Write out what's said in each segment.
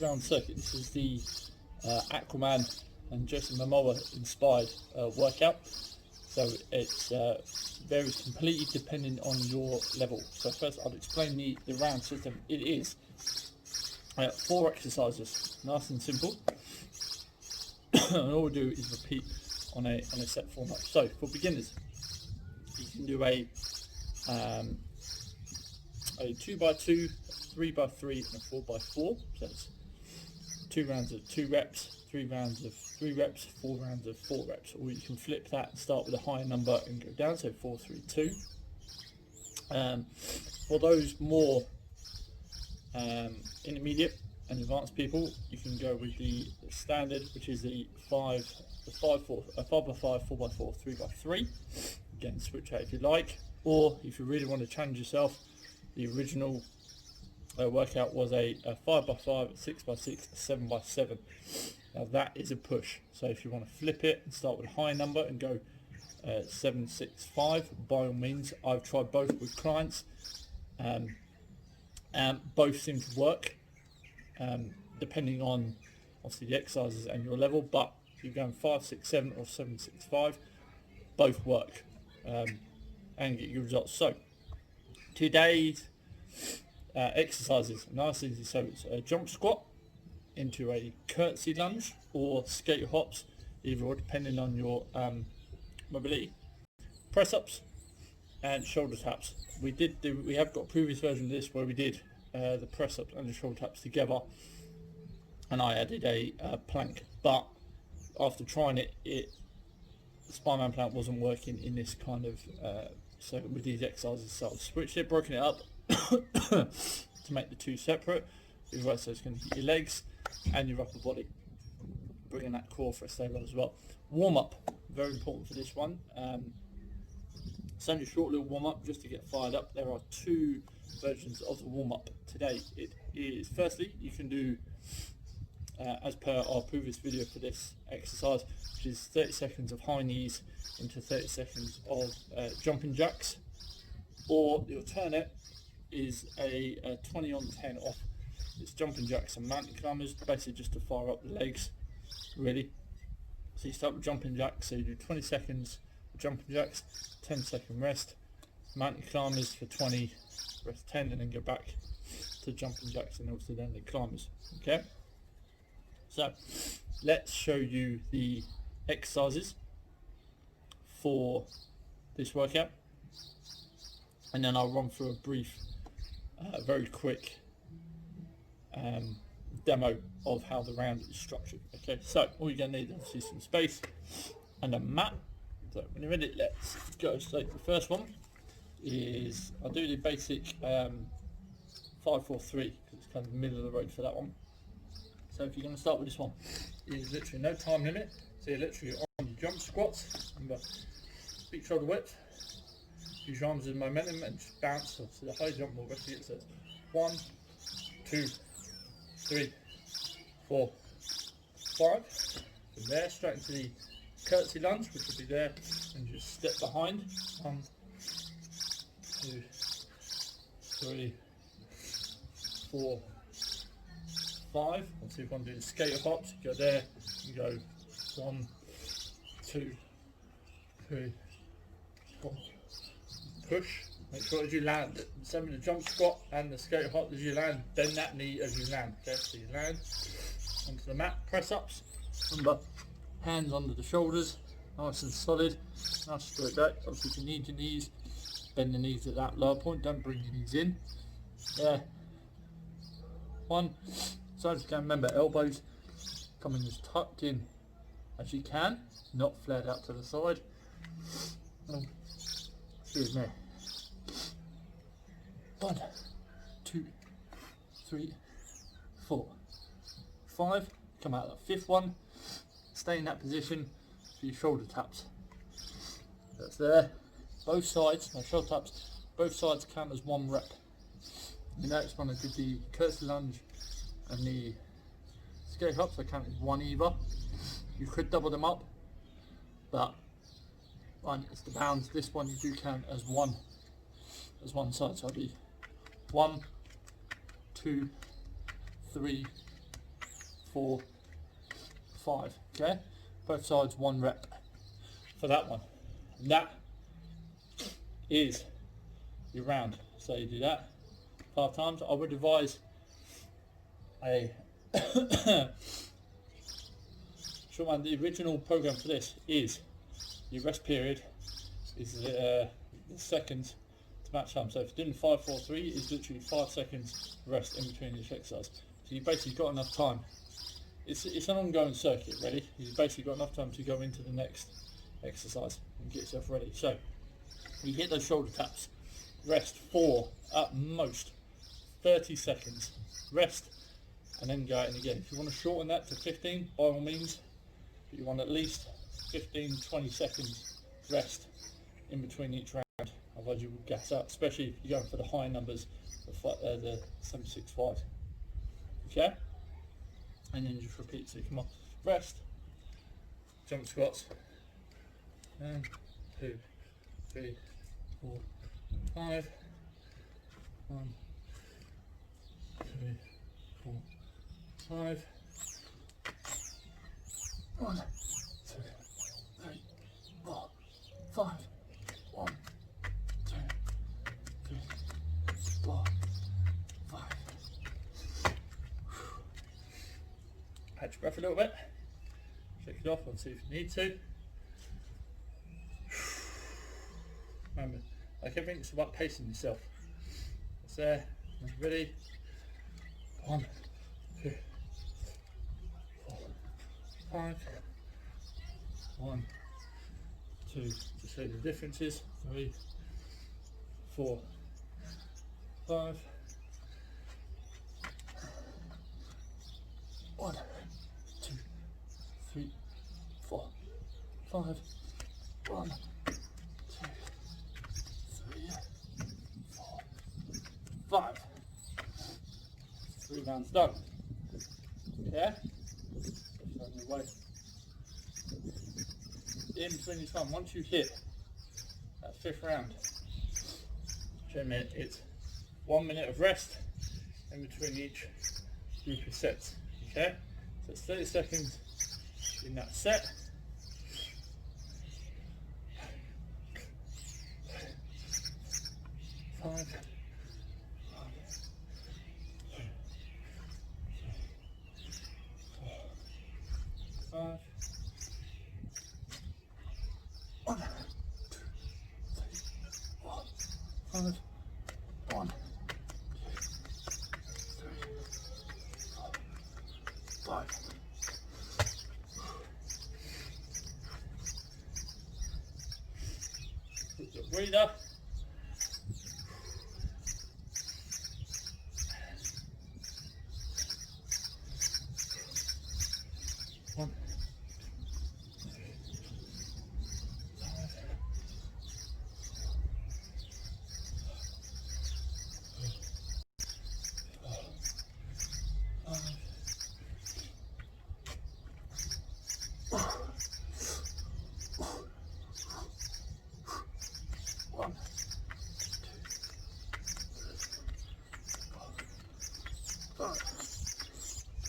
2-round circuit. This is the Aquaman and Jason Mamoa inspired workout. So it's varies completely depending on your level. So first I'll explain the round system. It is 4 exercises, nice and simple. And all we do is repeat on a set format. So for beginners, you can do a 2x2, 3x3 and a 4x4. So it's 2 rounds of 2 reps, 3 rounds of 3 reps, 4 rounds of 4 reps. Or you can flip that and start with a higher number and go down, so 4, 3, 2. For those more intermediate and advanced people, you can go with the standard, which is the 5x5, 4x4, 3x3. Again, switch out if you like. Or if you really want to challenge yourself, the original workout was a 5x5, 6x6, 7x7. Now that is a push. So if you want to flip it and start with a high number and go 7, 6, 5, by all means. I've tried both with clients, and both seem to work, depending on obviously the exercises and your level. But if you're going 5, 6, 7 or 7, 6, 5, both work and get good results. So today's exercises are nice and easy. So it's a jump squat into a curtsy lunge or skate hops, either or, depending on your mobility. Press ups and shoulder taps. We have got a previous version of this where we did the press ups and the shoulder taps together, and I added a plank. But after trying it, the Spider-Man plank wasn't working in this kind of so with these exercises. So I've switched it, broken it up to make the two separate. So it's going to hit your legs and your upper body, bringing that core for a stable as well. Warm up, very important for this one. It's only a short little warm up just to get fired up. There are 2 versions of the warm up today. It is, firstly, you can do as per our previous video for this exercise, which is 30 seconds of high knees into 30 seconds of jumping jacks, or the alternate is a 20 on 10 off. It's jumping jacks and mountain climbers, basically just to fire up the legs, really. So you start with jumping jacks, so you do 20 seconds of jumping jacks, 10-second rest, mountain climbers for 20, rest 10, and then go back to jumping jacks and obviously then the climbers. Okay, so let's show you the exercises for this workout, and then I'll run through a brief, very quick demo of how the round is structured. Okay, so all you're going to need is obviously some space and a mat. So when you're ready, let's go straight. The first one is, I'll do the basic 5, 4, 3 because it's kind of the middle of the road for that one. So if you're going to start with this one, there's literally no time limit. So you're literally on your jump squats, remember, feet shoulder width, use your arms as momentum and just bounce. So the high jump will basically get, so it's 1, 2, 3, 4, 5. From there straight into the curtsy lunge, which will be there, and just step behind. 1, 2, 3, 4, 5. Let's see if I can do the skater hops. You go there, you go 1, 2, 3, 4. Push. Make sure as you land, same in the jump squat and the skater hop, as you land, bend that knee as you land. Okay, so you land onto the mat. Press ups. Remember, hands under the shoulders, nice and solid, nice straight back. Obviously, if you need your knees, bend the knees at that lower point. Don't bring your knees in. There. 1. So as you can, remember, elbows coming as tucked in as you can, not flared out to the side. Excuse me. 1, 2, 3, 4, 5. Come out of that 5th one. Stay in that position for your shoulder taps. That's there. Both sides, no shoulder taps, both sides count as 1 rep. The next one I did the curtsy lunge and the skate hops, I count as 1 either. You could double them up, but one is the bounds. This one you do count as one side, so I'll be 1, 2, 3, 4, 5. Okay, both sides 1 rep for that one, and that is your round. So you do that 5 times. I would advise a short one. The original program for this is your rest period is the seconds to match time. So if you're doing 5, 4, 3, it's literally 5 seconds rest in between each exercise. So you basically got enough time. It's an ongoing circuit, ready? You've basically got enough time to go into the next exercise and get yourself ready. So you hit those shoulder taps, rest for at most 30 seconds, rest, and then go out and again. If you want to shorten that to 15, by all means, but you want at least 15, 20 seconds rest in between each round, otherwise you will gas out, especially if you're going for the high numbers, the 765. Okay? And then just repeat. So come on, rest, jump squats, 1, 2, 3, 4, 5, 1, 2, 4, 5, 1, 2, 3, 4, 5, 1, 2, 3, 4, 5. Catch your breath a little bit, shake it off, and see if you need to. Remember, like everything, it's about pacing yourself. It's there, ready. 1, 2, 4, 5. 1, 2, to show the differences. 3, 4, 5. 1, 2, 3, 4, 5. 1, 2, 3, 4, 5. 3 rounds done. Yeah? On your way. In between each one, once you hit that 5th round, it's 1 minute of rest in between each group of sets. Okay? So it's 30 seconds in that set. 5. 5. 1, 2, 3, 4, 5. 1, 2, 3, 4, 5. Put your breather.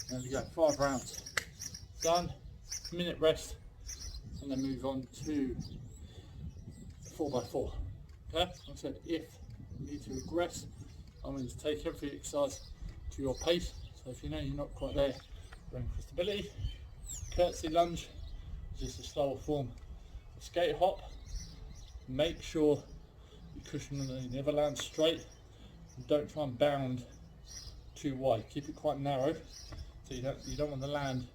There we go, 5 rounds done, minute rest, and then move on to 4x4. Okay, like I said, if you need to regress, I'm going to take every exercise to your pace. So if you know you're not quite there, running for stability, curtsy lunge, just a slower form of skate hop. Make sure you cushion and you never land straight. And don't try and bound too wide. Keep it quite narrow, so you don't want to land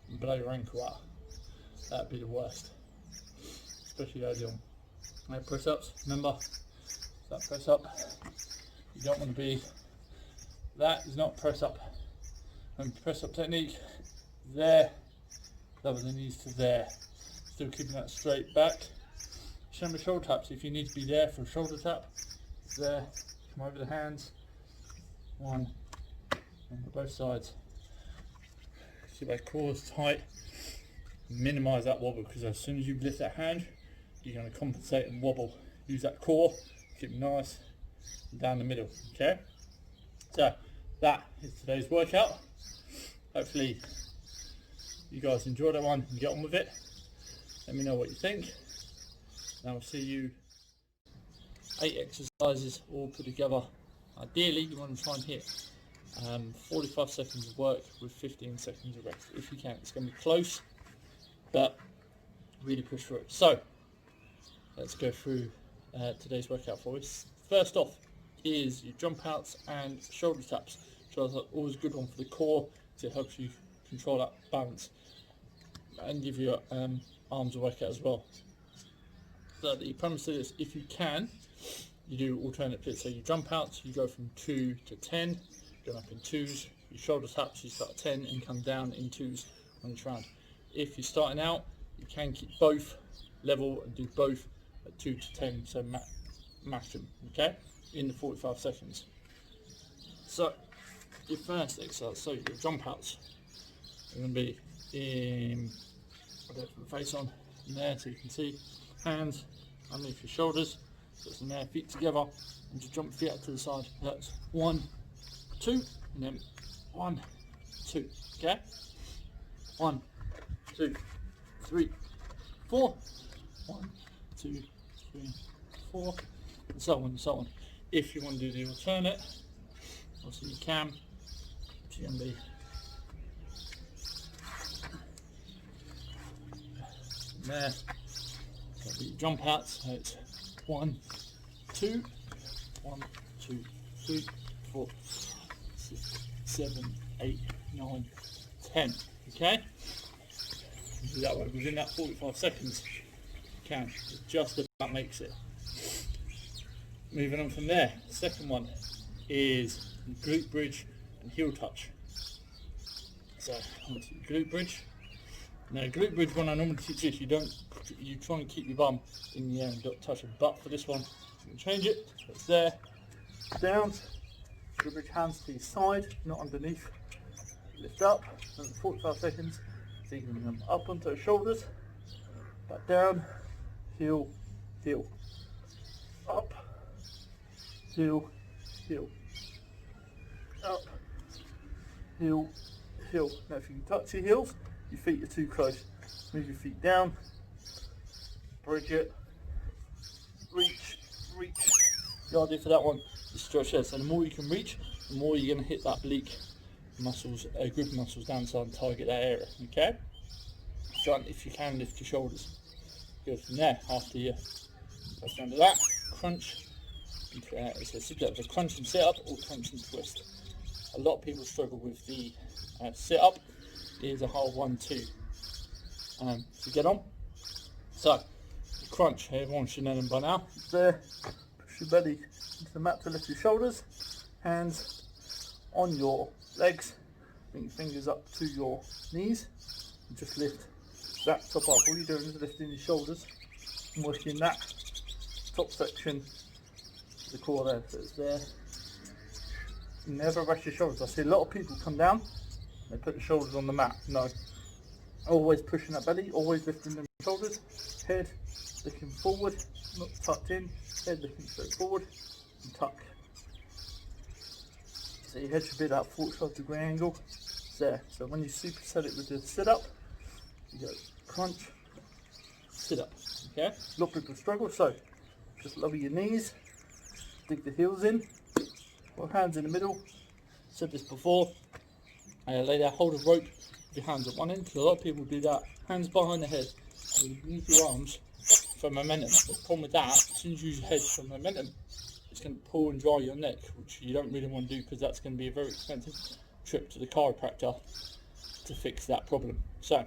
and blow your ankle out. That'd be the worst, especially early on. Now press ups. Remember that press up. You don't want to be. That is not press up. And press up technique. There. Lower the knees to there. Still keeping that straight back. Show me shoulder taps. If you need to be there for a shoulder tap, there. Come over the hands. 1. On both sides. Keep that core tight. Minimize that wobble, because as soon as you lift that hand, you're going to compensate and wobble. Use that core. Keep it nice down the middle. Okay. So that is today's workout. Hopefully you guys enjoy that one and get on with it. Let me know what you think. Now I'll see you. 8 exercises all put together. Ideally, you want to try and hit 45 seconds of work with 15 seconds of rest. If you can, it's going to be close, but really push through it. So let's go through today's workout for us. First off is your jump outs and shoulder taps. Shoulders are always a good one for the core to help you control that balance and give your arms a workout as well. So the premise of this, if you can, you do alternate splits. So you jump out, you go from 2 to 10, going up in 2s. Your shoulder taps, you start at 10 and come down in 2s on each round. If you're starting out, you can keep both level and do both at 2 to 10, so match them, okay, in the 45 seconds. So your first exercise, so your jump outs are going to be in, I'll put the face on in there so you can see, hands underneath your shoulders, so it's in there, feet together, and just jump feet out to the side. That's 1, 2, and then 1, 2, okay? 1, 2, 3, 4, 1, 2, 3, 4, and so on and so on. If you want to do the alternate, obviously you can. It's going to be there. So it'll be jump out. So it's 1, 2, 1, 2, 3, 4, 6, 7, 8, 9, 10. Okay? Do that way within that 45 seconds. You can. It just about makes it. Moving on from there, second one is glute bridge and heel touch. So onto glute bridge. Now glute bridge, when I normally teach this, you try and keep your bum in the air and don't touch your butt. For this one, you can change it. So it's there, down. Glute bridge, hands to your side, not underneath. Lift up, and 45 seconds. So you can bring them up onto the shoulders, back down, heel, heel, up. Heel, heel, up, heel, heel. Now if you can touch your heels, your feet are too close. Move your feet down, bridge it, reach, reach. The idea for that one is stretch there. So the more you can reach, the more you're going to hit that oblique muscles, group of muscles down so and target that area, okay? So if you can, lift your shoulders. Go from there after you press down to that, crunch. It's a crunch and sit up or crunch and twist. A lot of people struggle with the sit up. Is a whole 1, 2 to get on. So the crunch, everyone should know them by now. There, push your belly into the mat to lift your shoulders, hands on your legs, bring your fingers up to your knees, and just lift that top up. All you're doing is lifting your shoulders and working that top section. The core there, so it's there. Never rest your shoulders. I see a lot of people come down, they put the shoulders on the mat. No, always pushing that belly, always lifting them shoulders, head looking forward, not tucked in, head looking straight forward, and tuck. So your head should be at that 45-degree angle. It's there. So when you superset it with the sit up, you go crunch, sit up. Okay? A lot of people struggle, so just lower your knees. Dig the heels in, put hands in the middle. Said this before, lay there, hold a rope with your hands at one end, because a lot of people do that, hands behind the head, and you use your arms for momentum. The problem with that, as soon as you use your head for momentum, it's going to pull and dry your neck, which you don't really want to do, because that's going to be a very expensive trip to the chiropractor to fix that problem. So,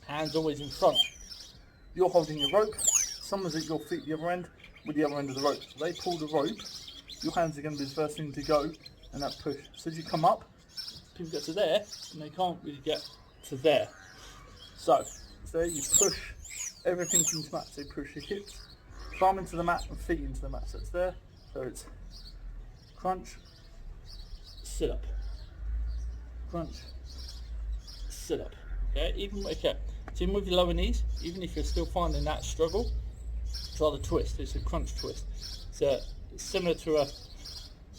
hands always in front. You're holding your rope, someone's at your feet the other end, with the other end of the rope. So they pull the rope, your hands are going to be the first thing to go, and that push. So as you come up, people get to there, and they can't really get to there. So there you push everything into the mat. So you push your hips, thumb into the mat, and feet into the mat. So it's there. So it's crunch, sit up, crunch, sit up. Okay, so even with your lower knees, even if you're still finding that struggle, try the twist. It's a crunch twist. So it's similar to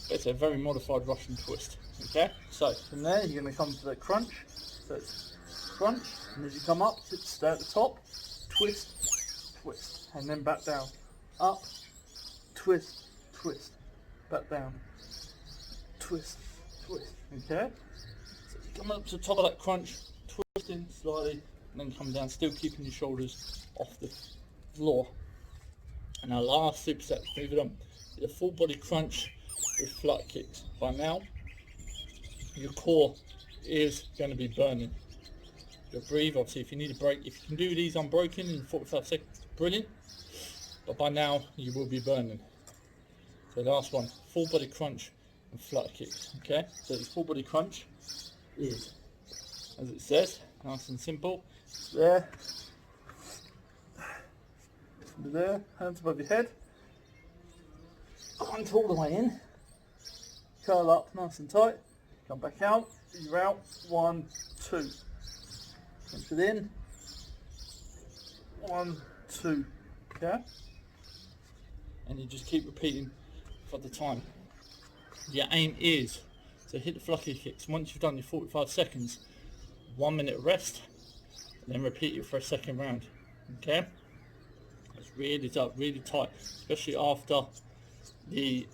it's a very modified Russian twist. Okay, so from there you're going to come to the crunch. So it's crunch, and as you come up, stay at the top, twist, twist, and then back down. Up, twist, twist, back down, twist, twist. Okay? So you come up to the top of that crunch, twisting slightly, and then come down, still keeping your shoulders off the floor. And our last superset, move it on, is a full body crunch with flutter kicks. By now, your core is going to be burning. You'll breathe, obviously if you need a break, if you can do these unbroken in 45 seconds, brilliant. But by now, you will be burning. So last one, full body crunch and flutter kicks, okay? So the full body crunch is, as it says, nice and simple. There, there, hands above your head. Crunch all the way in. Curl up nice and tight. Come back out. You're out. 1, 2. Crunch it in. 1, 2. Okay? And you just keep repeating for the time. Your aim is to hit the flutter kicks. Once you've done your 45 seconds, 1 minute rest, and then repeat it for a second round. Okay? It's really tough, really tight, especially after the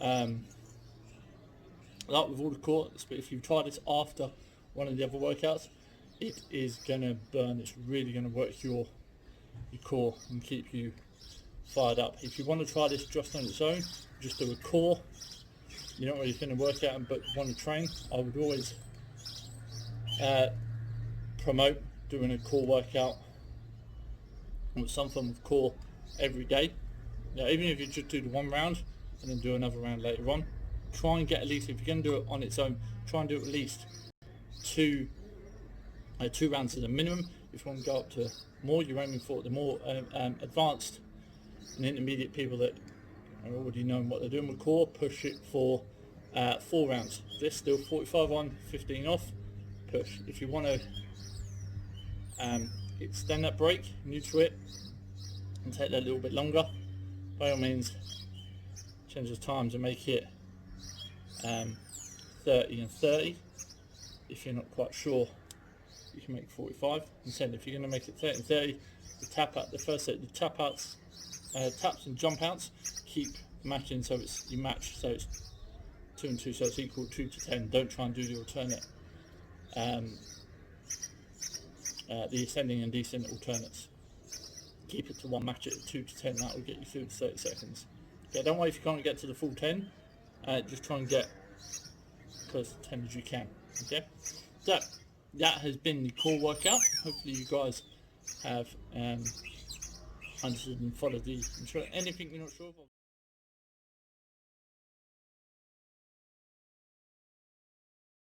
like with all the core. But if you try this after one of the other workouts, it is gonna burn. It's really gonna work your core and keep you fired up. If you want to try this just on its own, just do a core. You don't really going to work out, but want to train, I would always promote doing a core workout with some form of core every day. Now, even if you just do the 1 round and then do another round later on, try and get at least, if you're going to do it on its own, try and do at least two rounds as a minimum. If you want to go up to more, you're aiming for the more advanced and intermediate people that are already knowing what they're doing with core, push it for 4 rounds. This still 45 on, 15 off, push. If you want to extend that break, new to it, and take that a little bit longer, by all means, change the times and make it 30 and 30. If you're not quite sure, you can make 45. Instead, if you're going to make it 30 and 30, the tap out, the first set, the tap outs, taps and jump outs, keep matching, so it's you match, so it's 2 and 2, so it's equal 2 to 10. Don't try and do the alternate, the ascending and descending alternates. Keep it to 1, match it at 2 to 10. That will get you through the 30 seconds. Okay, don't worry if you can't get to the full 10. Just try and get close to 10 as you can. Okay, so that has been the core workout. Hopefully you guys have understood and followed the instructions. Anything you're not sure of.